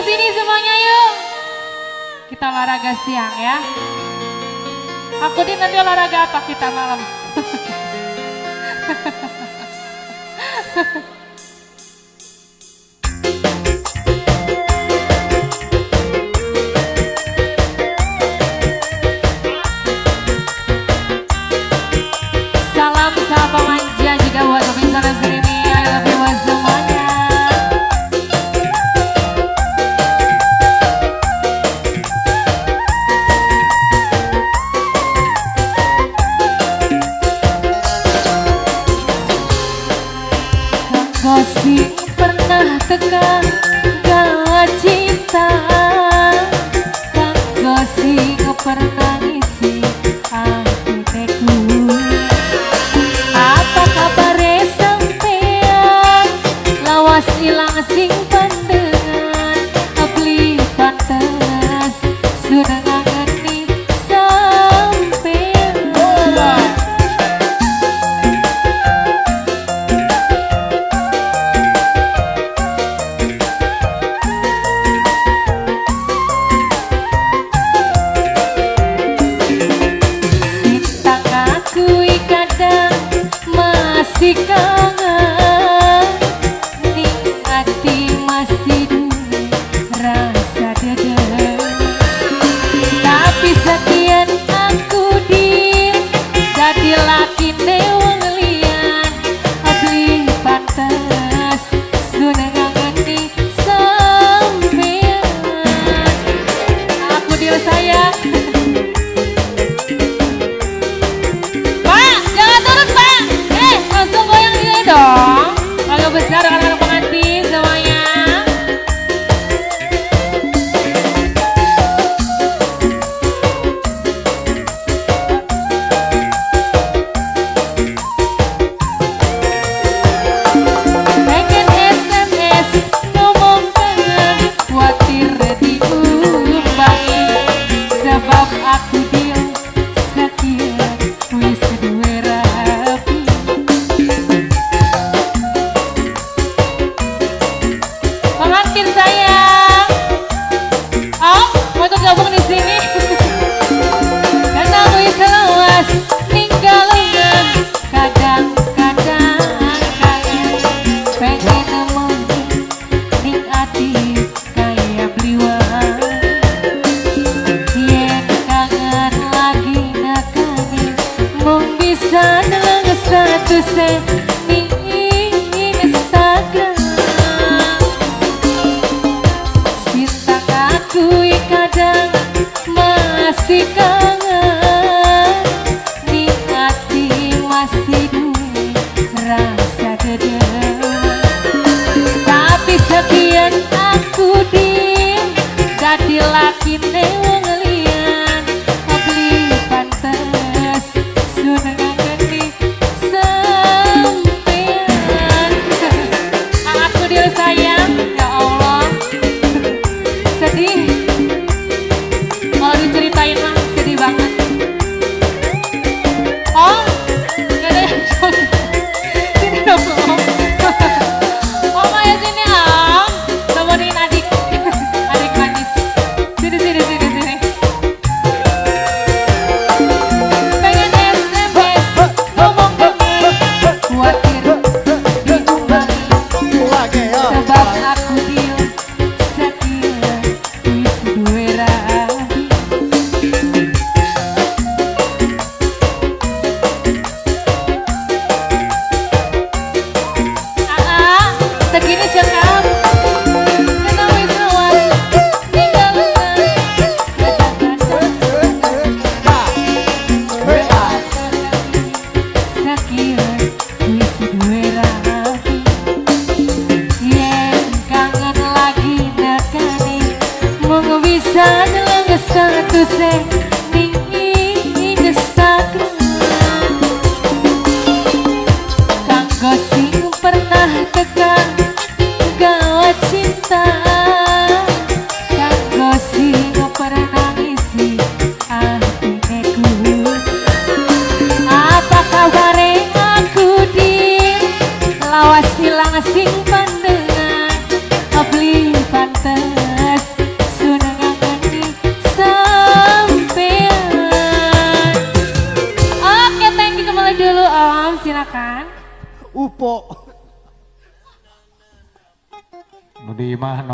sini semuanya yuk. Kita olahraga siang ya. Aku di nanti olahraga apa kita malam? Salam sahabat manja juga buat pemirsa dan sini. I love you buat semuanya. Kau sih pernah tekan gawa cinta, kau sih pernah ngisi hatiku. Apa kabar sampean? Lawas ilang sing pandangan, beli pantas sudah ngangeni sampean. Masih kangen, ning hati masih duwe rasa dada. Tapi sekian aku jadi laki wong liyan, beli pantes sudah ngangeni sampean. Aku dia sayang. Dong, lagu besar anak-anak pengantin semuanya. Pengen SMS ngomong kangen, khawatir diumbangi, sebab aku dia sekian wis duwe rapi. Pengantin sayang, oh mau gabung di sini. Karena wis lewas ninggalan, kadang-kadang kangen, pengen nemenin ning ati kaya bliwang. Yen kangen lagi nekani, mung bisa nang statusnya ning Instagram. Kadang masih kangen, ning hati masih duwe rasa dada. Tapi sekian aku jadi laki wong liyan, beli pantes sudah ngangeni sampean. Aku dia sayang, ya Allah. Sedih kalau diceritain mah sedih banget. Oh, gak ada yang sini dong om. Oh Maya sini om, temenin adik manis. Sini. Pengen SMS ngomong kangen, khawatir diumbangi, sebab aku dia sekian wis duwe rapi. Segini cekap, karena wis lewas ninggalan, sekian wis duwe rapi. Yen kangen lagi nekani, mung bisa nang statusnya ning Instagram. Kanggo sing pernah tekan gawa cinta, kanggo sing pernah ngisi hatiku. Apa kabar aku lawas hilang sing pandangan, beli pantes silakan. Upo. Nu di imah